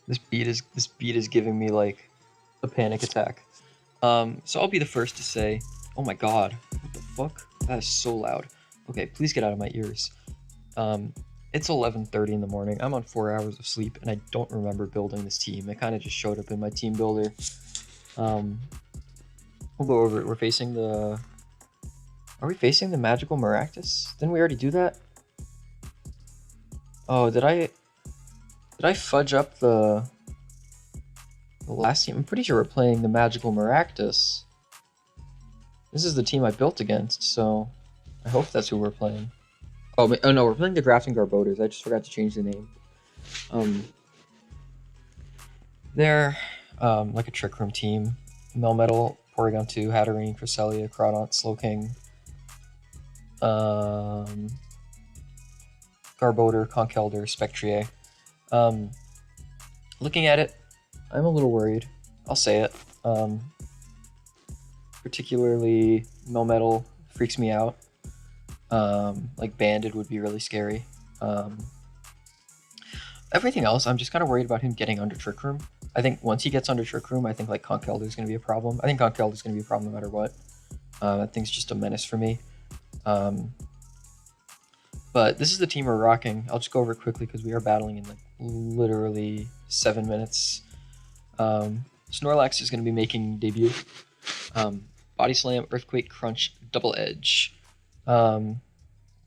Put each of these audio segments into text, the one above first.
This beat is giving me like a panic attack. So I'll be the first to say, oh my god, what the fuck? That is so loud. Okay, please get out of my ears. It's 11:30 in the morning. I'm on 4 hours of sleep, and I don't remember building this team. It kind of just showed up in my team builder. Um, we'll go over it. We're facing the. Are we facing the Magical Maractus? Didn't we already do that? Oh, did I fudge up the last team? I'm pretty sure we're playing the Magical Maractus. This is the team I built against, so I hope that's who we're playing. Oh no, we're playing the Grafting Garboders. I just forgot to change the name. They're like a Trick Room team. Melmetal, Porygon 2, Hatterene, Cresselia, Crawdont, Slowking, Garbodor, Conkeldurr, Spectrier. Looking at it, I'm a little worried. I'll say it. Particularly Melmetal freaks me out. Like Banded would be really scary. Everything else, I'm just kind of worried about him getting under Trick Room. I think once he gets under Trick Room, I think like Conkeldurr is going to be a problem. I think Conkeldurr is going to be a problem no matter what. That thing's just a menace for me. But this is the team we're rocking. I'll just go over it quickly because we are battling in like literally 7 minutes. Snorlax is going to be making debut. Body Slam, Earthquake, Crunch, Double Edge. Thought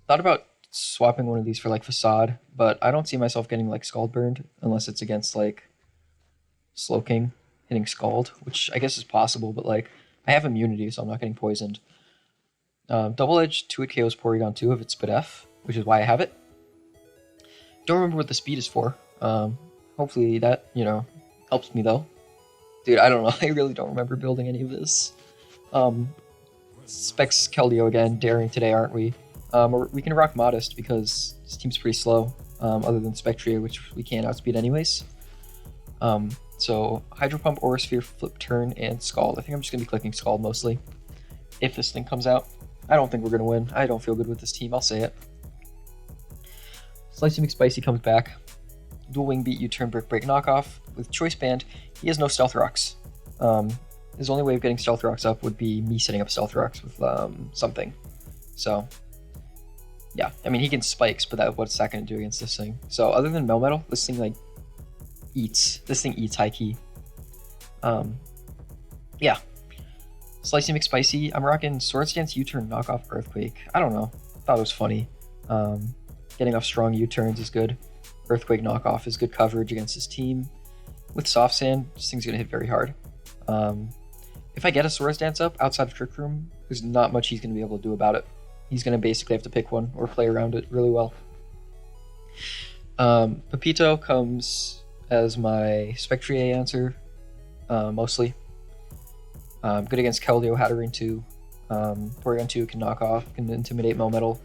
about swapping one of these for like Facade, but I don't see myself getting like Scald Burned unless it's against like Slowking hitting Scald, which I guess is possible, but like I have immunity, so I'm not getting poisoned. Double Edge 2-hit KOs Porygon 2 if it's SPF, which is why I have it. Don't remember what the speed is for. Hopefully that, helps me though. Dude, I don't know. I really don't remember building any of this. Specs Keldeo again, daring today, aren't we? We can rock Modest because this team's pretty slow, other than Spectrier, which we can't outspeed anyways. So Hydro Pump, Aura Sphere, Flip Turn, and Scald. I think I'm just going to be clicking Scald mostly. If this thing comes out. I don't think we're going to win. I don't feel good with this team, I'll say it. Slicey McSpicy comes back. Dual Wing Beat, U-Turn, Brick Break, Knockoff. With Choice Band, he has no Stealth Rocks. His only way of getting Stealth Rocks up would be me setting up Stealth Rocks with something. So, yeah. I mean, he can Spikes, but what's that going to do against this thing? So, other than Melmetal, this thing, like, eats. This thing eats high key. Yeah. Slicey McSpicy. I'm rocking Swords Dance, U-Turn, Knockoff, Earthquake. I don't know. Thought it was funny. Getting off strong U-Turns is good. Earthquake Knockoff is good coverage against his team. With Soft Sand, this thing's going to hit very hard. If I get a Swords Dance up outside of Trick Room, there's not much he's going to be able to do about it. He's going to basically have to pick one or play around it really well. Pepito comes as my Spectrier answer, mostly. Good against Keldeo, Hatterene 2. Porygon 2 can knock off, can intimidate Melmetal.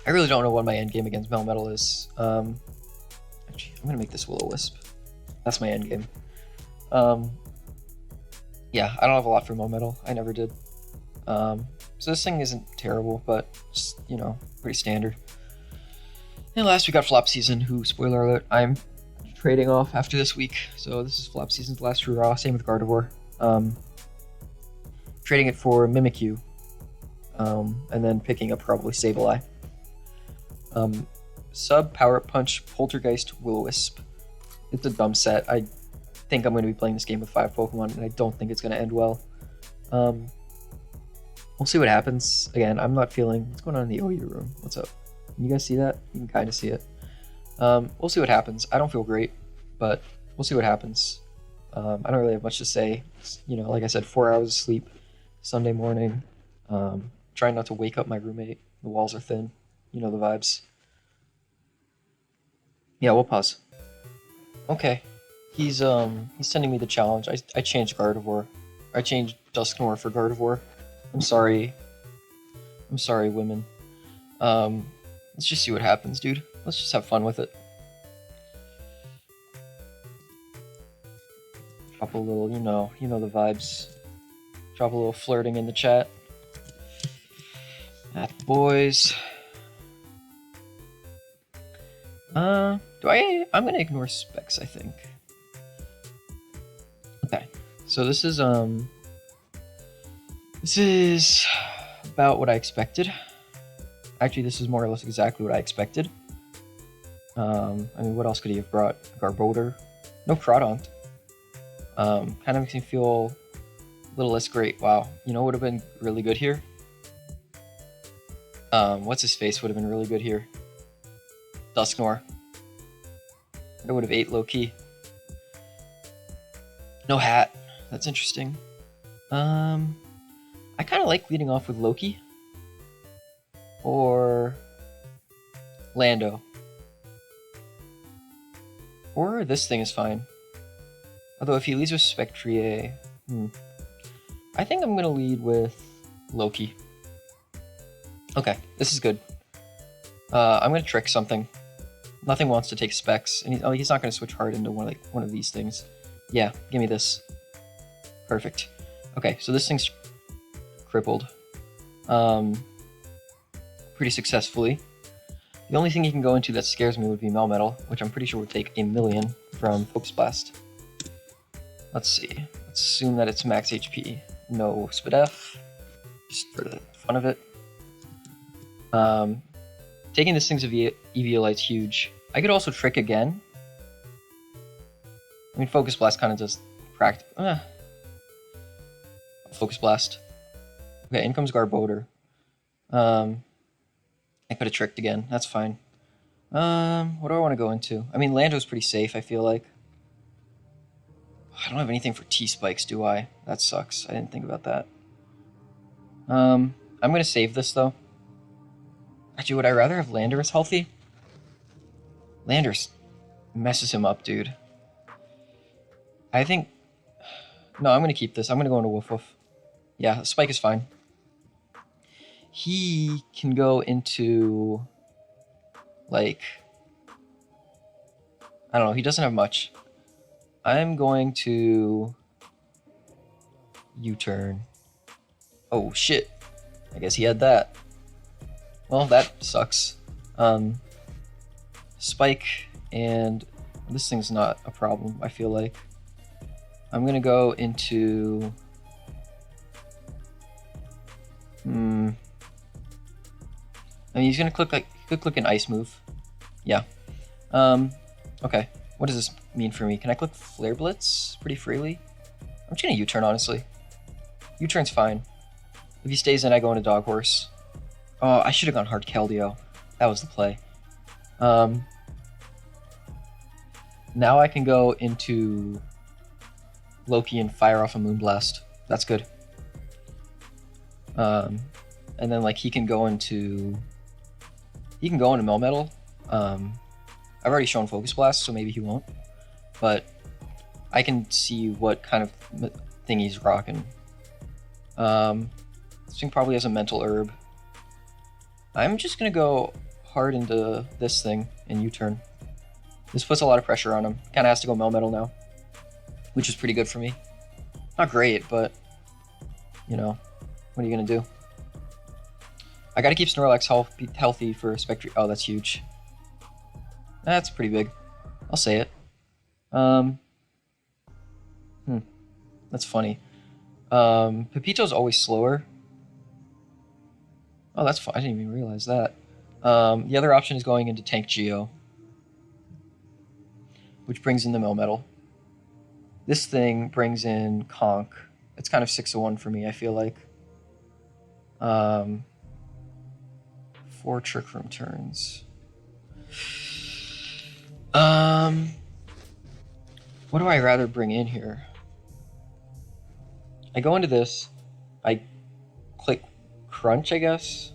I really don't know what my endgame against Melmetal is. Actually, I'm going to make this Will-O-Wisp. That's my endgame. Yeah, I don't have a lot for Melmetal. I never did. So this thing isn't terrible, but just, pretty standard. And last we got Flop Season, who, spoiler alert, I'm trading off after this week. So this is Flop Season's last true raw, same with Gardevoir. Trading it for Mimikyu. And then picking up probably Sableye. Sub, Power Up Punch, Poltergeist, Will-O-Wisp. It's a dumb set. I think I'm going to be playing this game with 5 Pokemon, and I don't think it's going to end well. We'll see what happens. Again, I'm not feeling... What's going on in the OU room? What's up? Can you guys see that? You can kind of see it. We'll see what happens. I don't feel great, but we'll see what happens. I don't really have much to say. Like I said, 4 hours of sleep, Sunday morning. Trying not to wake up my roommate. The walls are thin. You know the vibes. Yeah, we'll pause. Okay. He's sending me the challenge. I changed Gardevoir. I changed Dusknoir for Gardevoir. I'm sorry, women. Let's just see what happens, dude. Let's just have fun with it. Drop a little, you know the vibes. Drop a little flirting in the chat. At the boys. Do I'm gonna ignore specs, I think. Okay, so this is about what I expected. Actually, this is more or less exactly what I expected. I mean, what else could he have brought? Garbodor. No Crawdont. Kind of makes me feel a little less great. Wow. You know what would have been really good here? What's his face would have been really good here? Dusknoir. I would have ate low key. No hat. That's interesting. I kind of like leading off with Loki. Or Lando. Or this thing is fine. Although if he leads with Spectrier... I think I'm going to lead with Loki. Okay, this is good. I'm going to trick something. Nothing wants to take specs. And he's not going to switch hard into one of these things. Yeah, give me this. Perfect. Okay, so this thing's crippled. Pretty successfully. The only thing he can go into that scares me would be Melmetal, which I'm pretty sure would take 1,000,000 from Focus Blast. Let's see. Let's assume that it's max HP. No SPF, just for the fun of it. Taking this thing's Eviolite's huge. I could also trick again. I mean, Focus Blast kind of does Focus Blast. Okay, in comes Garbodor. I could have tricked again. That's fine. What do I want to go into? I mean, Lando's pretty safe, I feel like. I don't have anything for T-Spikes, do I? That sucks. I didn't think about that. I'm going to save this, though. Actually, would I rather have Landorus healthy? Landorus messes him up, dude. I think... No, I'm going to keep this. I'm going to go into Woof Woof. Yeah, Spike is fine. He can go into... Like... I don't know. He doesn't have much. I'm going to... U-turn. Oh, shit. I guess he had that. Well, that sucks. Spike and... This thing's not a problem, I feel like. I'm going to go into... I mean, he's going to click like... He could click an ice move. Yeah. Okay. What does this mean for me? Can I click Flare Blitz pretty freely? I'm just going to U-turn, honestly. U-turn's fine. If he stays in, I go into Dog Horse. Oh, I should have gone Hard Keldeo. That was the play. Now I can go into Loki and fire off a Moonblast. That's good. And then like he can go into Melmetal. I've already shown Focus Blast, so maybe he won't. But I can see what kind of thing he's rocking. This thing probably has a Mental Herb. I'm just gonna go hard into this thing and U-turn. This puts a lot of pressure on him. Kind of has to go Melmetal now, which is pretty good for me. Not great, but you know, what are you gonna do? I gotta keep Snorlax healthy for Spectre. Oh, that's huge. That's pretty big. I'll say it. That's funny. Pepito's always slower. Oh, that's fine. I didn't even realize that. The other option is going into Tank Geo, which brings in the Melmetal. This thing brings in Conk. It's kind of 6-1 for me, I feel like. 4 Trick Room turns. What do I rather bring in here? I go into this. I click Crunch, I guess,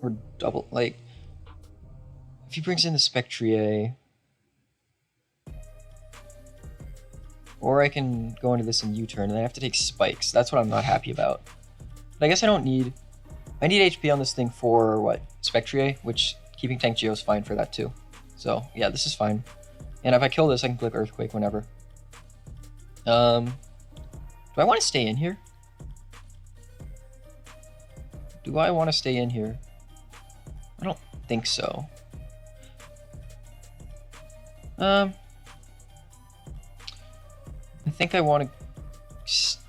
or double. Like, if he brings in the Spectrier, or I can go into this and U-turn, and I have to take Spikes. That's what I'm not happy about. But I guess I don't need. I need HP on this thing for what? Spectrier, which keeping Tank Geo is fine for that too. So yeah, this is fine. And if I kill this, I can click Earthquake whenever. Do I want to stay in here? Do I want to stay in here? I don't think so. I think I want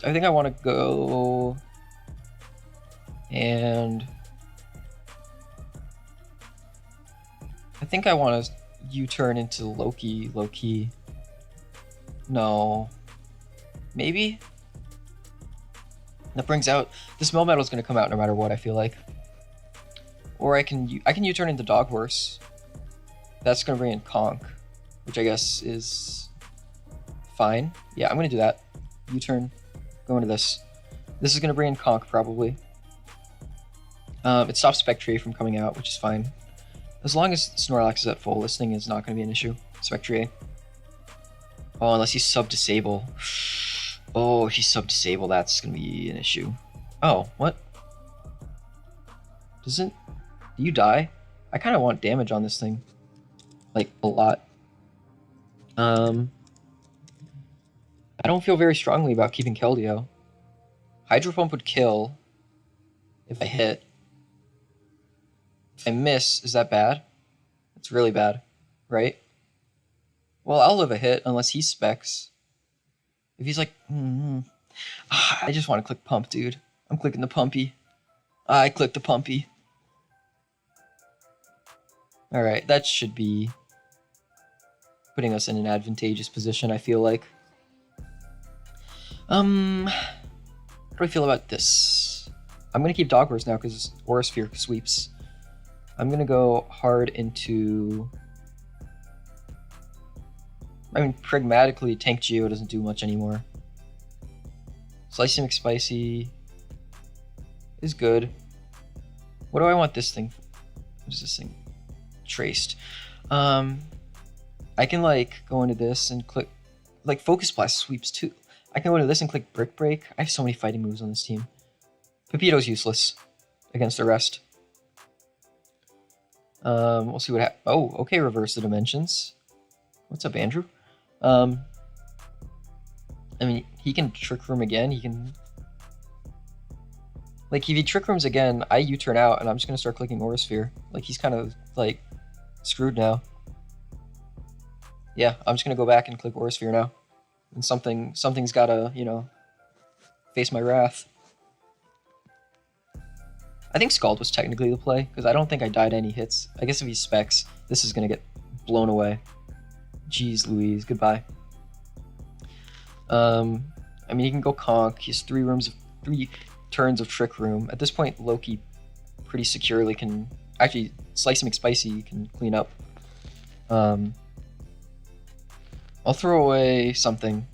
to go and I think I want to U-turn into Loki, low-key. No. Maybe? That brings out... This Melmetal is going to come out no matter what, I feel like. Or I can U-turn into Dog Horse. That's going to bring in Conk, which I guess is fine. Yeah, I'm going to do that. U-turn, go into this. This is going to bring in Conk, probably. It stops Spectre from coming out, which is fine. As long as Snorlax is at full, this thing is not going to be an issue. Spectre. Oh, unless he's sub-disable. Oh, if he's sub-disable, that's going to be an issue. Oh, what? Do you die? I kind of want damage on this thing. Like, a lot. I don't feel very strongly about keeping Keldeo. Hydro Pump would kill if I hit. If I miss, is that bad? It's really bad, right? Well, I'll live a hit unless he specs. If he's like, I just want to click pump, dude. I'm clicking the pumpy. I clicked the pumpy. Alright, that should be putting us in an advantageous position, I feel like. How do I feel about this? I'm going to keep Dog Horse now because Aura Sphere sweeps. I'm going to go hard into... I mean, pragmatically, Tank Geo doesn't do much anymore. Slicey McSpicy is good. What do I want this thing for? What is this thing? Traced. I can, like, go into this and click... Like, Focus Blast sweeps too. I can go into this and click Brick Break. I have so many fighting moves on this team. Pepito's useless against the rest. We'll see what happens. Oh, okay, reverse the dimensions. What's up, Andrew? I mean, he can Trick Room again. He can... Like, if he Trick Rooms again, I U-turn out, and I'm just going to start clicking Aura Sphere. Like, he's kind of, like, screwed now. Yeah, I'm just going to go back and click Aura Sphere now. And something's got to, you know, face my wrath. I think Scald was technically the play, because I don't think I died any hits. I guess if he specs, this is going to get blown away. Jeez Louise, goodbye. I mean, he can go Conk. He has 3 turns of Trick Room. At this point, Loki pretty securely can... Actually, Slicey McSpicy can clean up. I'll throw away something.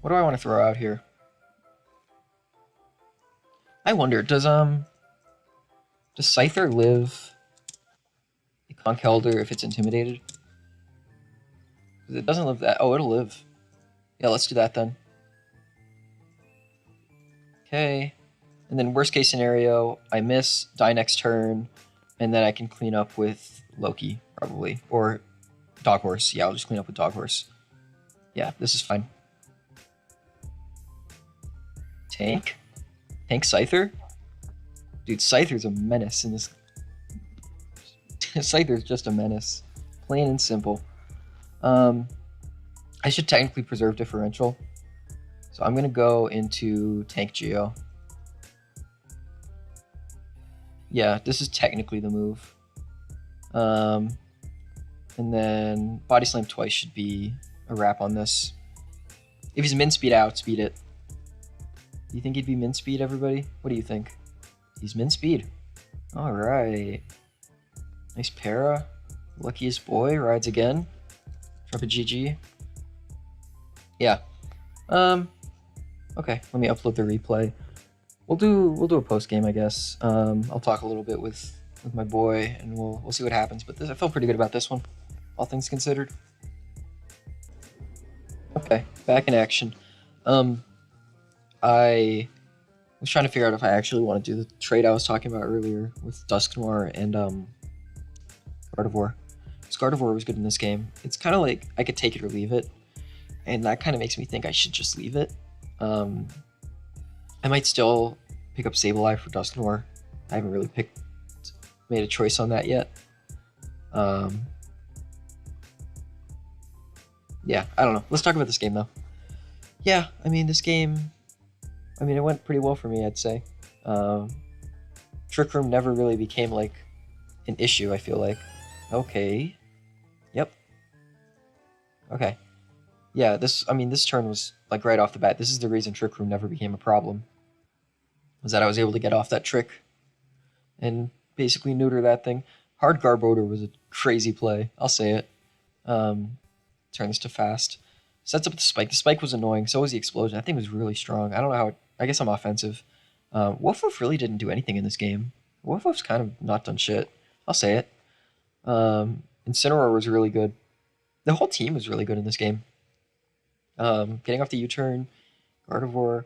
What do I want to throw out here? I wonder, does Scyther live a Conkeldurr if it's intimidated? Because it doesn't live that. Oh, it'll live. Yeah, let's do that then. Okay. And then worst case scenario, I miss, die next turn, and then I can clean up with Loki, probably. Or Dog Horse. Yeah, I'll just clean up with Dog Horse. Yeah, this is fine. Tank? Tank Scyther? Dude, Scyther's a menace in this. Scyther's just a menace. Plain and simple. I should technically preserve differential. So I'm going to go into Tank Geo. Yeah, this is technically the move. And then Body Slam twice should be a wrap on this. If he's min speed, outspeed it. Do you think he'd be min speed, everybody? What do you think? He's min speed. Alright. Nice para. Luckiest boy rides again. Drop a GG. Yeah. Okay, let me upload the replay. We'll do a post game, I guess. I'll talk a little bit with my boy, and we'll see what happens. But I felt pretty good about this one, all things considered. Okay, back in action. I was trying to figure out if I actually want to do the trade I was talking about earlier with Dusknoir and Gardevoir. Because Gardevoir was good in this game. It's kind of like I could take it or leave it, and that kind of makes me think I should just leave it. I might still pick up Sableye for Dusknoir. I haven't really made a choice on that yet. Um, yeah, I don't know. Let's talk about this game though. Yeah, I mean this game. I mean it went pretty well for me, I'd say. Um, Trick Room never really became like an issue. I feel like. Okay. Yep. Okay. Yeah. This. I mean, this turn was like right off the bat. This is the reason Trick Room never became a problem. Was that I was able to get off that trick and basically neuter that thing. Hard Garbodor was a crazy play. I'll say it. Um, Turn this to fast. Sets up the spike. The spike was annoying. So was the explosion. That thing was really strong. I don't know how. I guess I'm offensive. Wolf really didn't do anything in this game. Wolf's kind of not done shit. I'll say it. Incineroar was really good. The whole team was really good in this game. Getting off the U-turn, Gardevoir,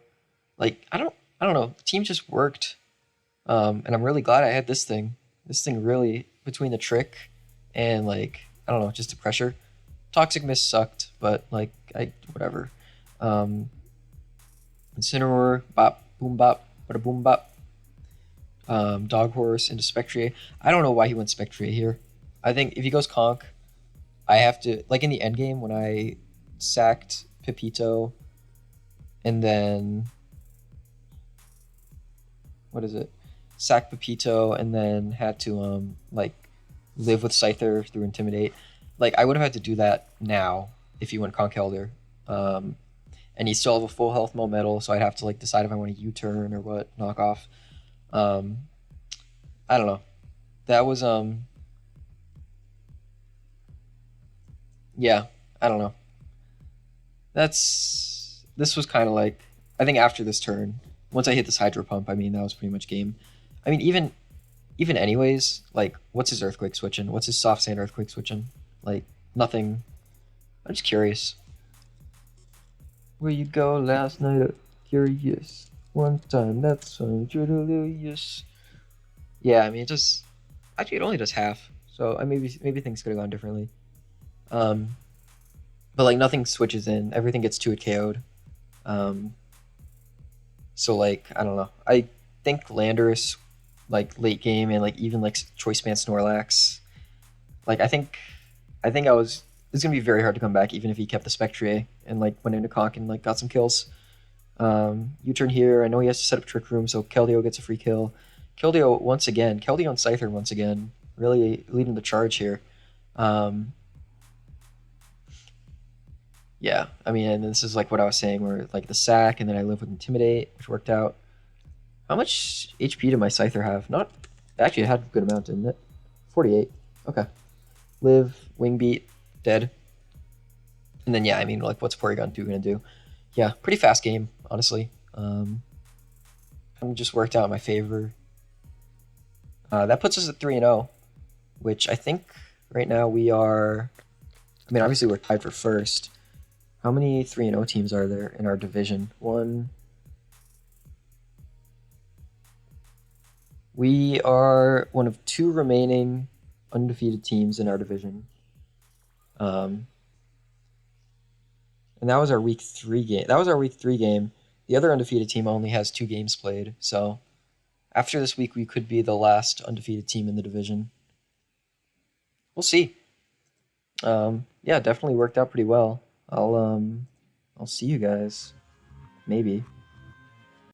like I don't know. The team just worked, and I'm really glad I had this thing. This thing really between the trick and like I don't know, just the pressure. Toxic Mist sucked, but like I whatever. Um, Incineroar, bop, boom bop, bada boom bop. Dog Horse into Spectrier. I don't know why he went Spectrier here. I think if he goes Conk, I have to like in the end game when I sacked Pepito and then what is it? Sack Pepito and then had to like live with Scyther through Intimidate. Like I would have had to do that now if he went Conkeldurr. Um, and he still have a full health Metal, so I'd have to like decide if I want to U-turn or what, knock off. Um, I don't know. That was yeah, I don't know. This was kind of like I think after this turn, once I hit this Hydro Pump, I mean that was pretty much game. I mean even anyways, like what's his Earthquake switching? What's his Soft Sand Earthquake switching? Like nothing. I'm just curious. Where you go last night? Curious. One time, that's so curious. Yeah, I mean it just actually it only does half, so I maybe things could have gone differently. Um, but like nothing switches in. Everything gets 2 KO'd. Um, so like I don't know. I think Landorus like late game and like even like Choice Band Snorlax. Like I think I was it's gonna be very hard to come back even if he kept the Spectrier and like went into Conk and like got some kills. U-turn here. I know he has to set up Trick Room, so Keldeo gets a free kill. Keldeo once again. Keldeo and Scyther once again. Really leading the charge here. Um, yeah, I mean, and this is like what I was saying, where like the sack, and then I live with Intimidate, which worked out. How much HP did my Scyther have? Not actually, it had a good amount, didn't it? 48. Okay. Live, Wing Beat, dead. And then yeah, I mean, like, what's Porygon 2 gonna do? Yeah, pretty fast game, honestly. Just worked out in my favor. That puts us at 3-0, which I think right now we are. I mean, obviously we're tied for first. How many 3-0 teams are there in our division? One. We are one of 2 remaining undefeated teams in our division. And that was our week 3 game. That was our week 3 game. The other undefeated team only has 2 games played. So after this week, we could be the last undefeated team in the division. We'll see. Yeah, definitely worked out pretty well. I'll see you guys. Maybe.